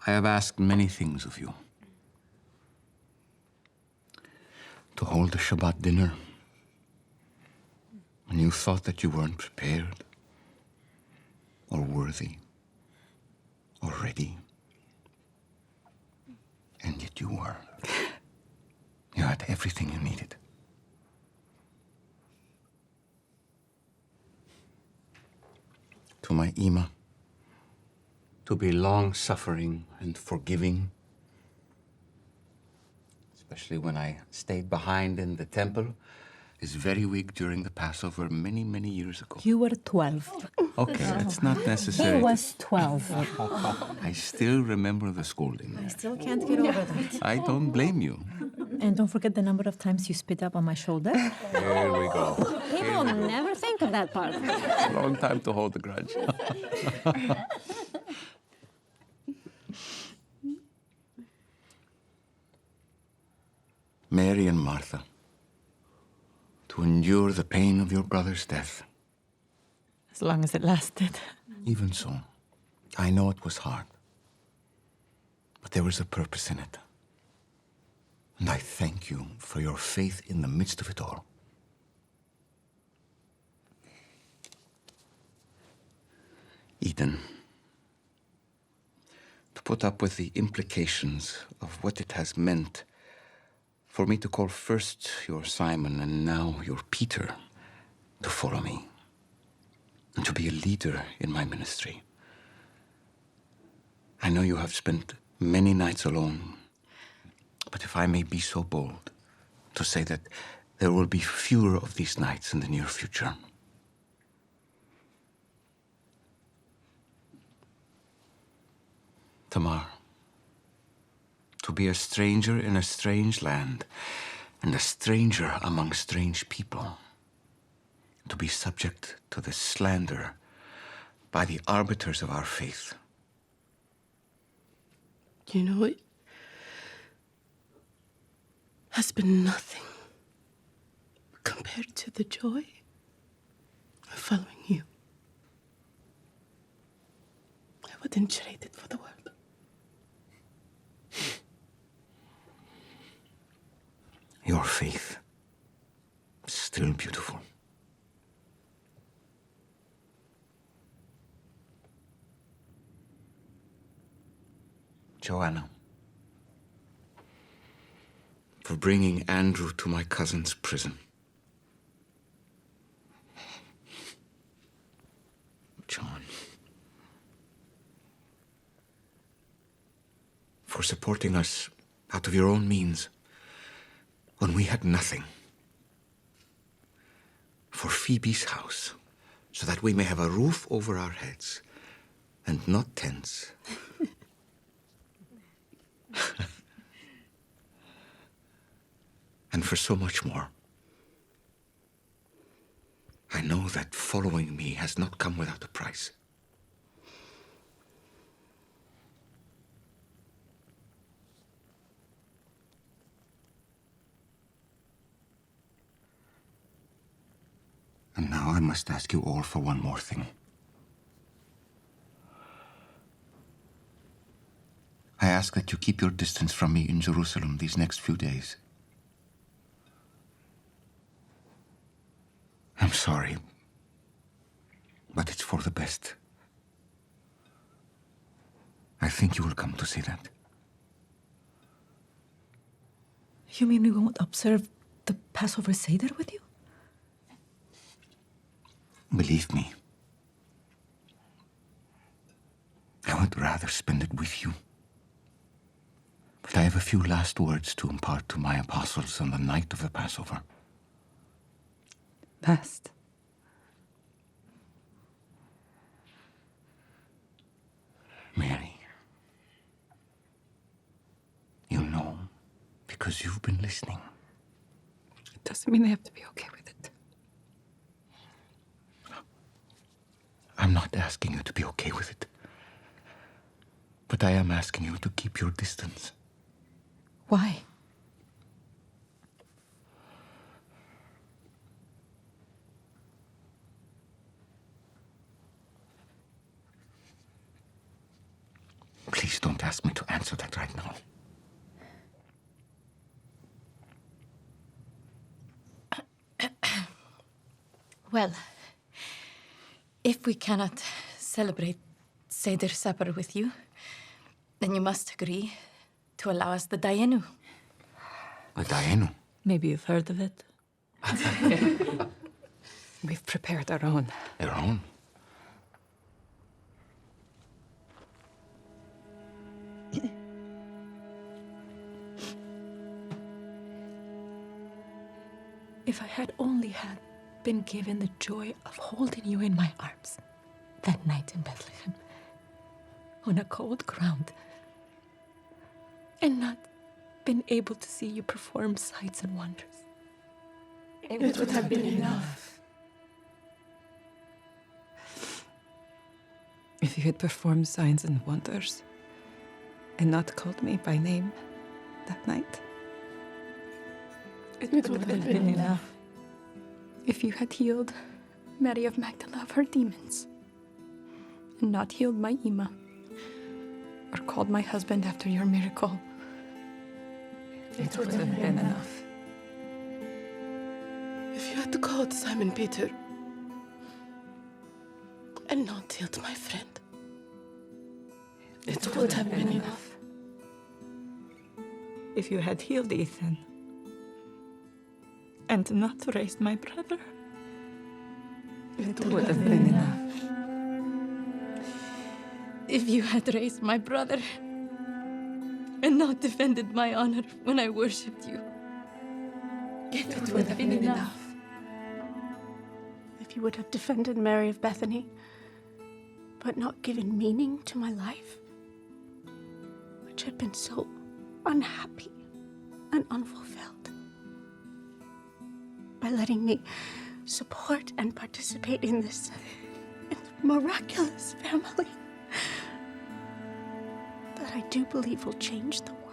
I have asked many things of you. To hold the Shabbat dinner, and you thought that you weren't prepared, or worthy, or ready. And yet you were. You had everything you needed. To my Ima, to be long-suffering and forgiving, especially when I stayed behind in the temple, is very weak during the Passover many, many years ago. You were 12. Okay, it's not necessary. He was 12. I still remember the scolding. I still can't get over that. I don't blame you. And don't forget the number of times you spit up on my shoulder. Here we go. People never think of that part. A long time to hold the grudge. Mary and Martha, to endure the pain of your brother's death. As long as it lasted. Even so, I know it was hard, but there was a purpose in it. And I thank you for your faith in the midst of it all. Eden, to put up with the implications of what it has meant for me to call first your Simon and now your Peter to follow me and to be a leader in my ministry. I know you have spent many nights alone, but if I may be so bold to say that there will be fewer of these nights in the near future. Tamar, to be a stranger in a strange land and a stranger among strange people, to be subject to the slander by the arbiters of our faith. You know, it has been nothing compared to the joy of following you. I wouldn't trade it for the world. Your faith is still beautiful. Joanna, for bringing Andrew to my cousin's prison. John, for supporting us out of your own means when we had nothing. For Phoebe's house, so that we may have a roof over our heads and not tents. And for so much more. I know that following me has not come without a price. And now I must ask you all for one more thing. I ask that you keep your distance from me in Jerusalem these next few days. I'm sorry, but it's for the best. I think you will come to see that. You mean we won't observe the Passover Seder with you? Believe me, I would rather spend it with you. But I have a few last words to impart to my apostles on the night of the Passover. Best. Mary, you know, because you've been listening. It doesn't mean they have to be okay with it. I'm not asking you to be okay with it. But I am asking you to keep your distance. Why? Please don't ask me to answer that right now. Well, if we cannot celebrate Seder supper with you, then you must agree to allow us the Dayenu. The Dayenu. Maybe you've heard of it. We've prepared our own. Their own. If I had only had been given the joy of holding you in my arms that night in Bethlehem, on a cold ground, and not been able to see you perform sights and wonders. It would have been enough. If you had performed signs and wonders and not called me by name that night. It would have been enough. If you had healed Mary of Magdala of her demons, and not healed my Ima, or called my husband after your miracle, It would have been enough. If you had called Simon Peter and not healed my friend, it would have been enough. If you had healed Ethan and not raised my brother, It would have been enough. if you had raised my brother and not defended my honor when I worshipped you, It would have been enough. If you would have defended Mary of Bethany, but not given meaning to my life, which had been so unhappy and unfulfilled, by letting me support and participate in this miraculous family that I do believe will change the world.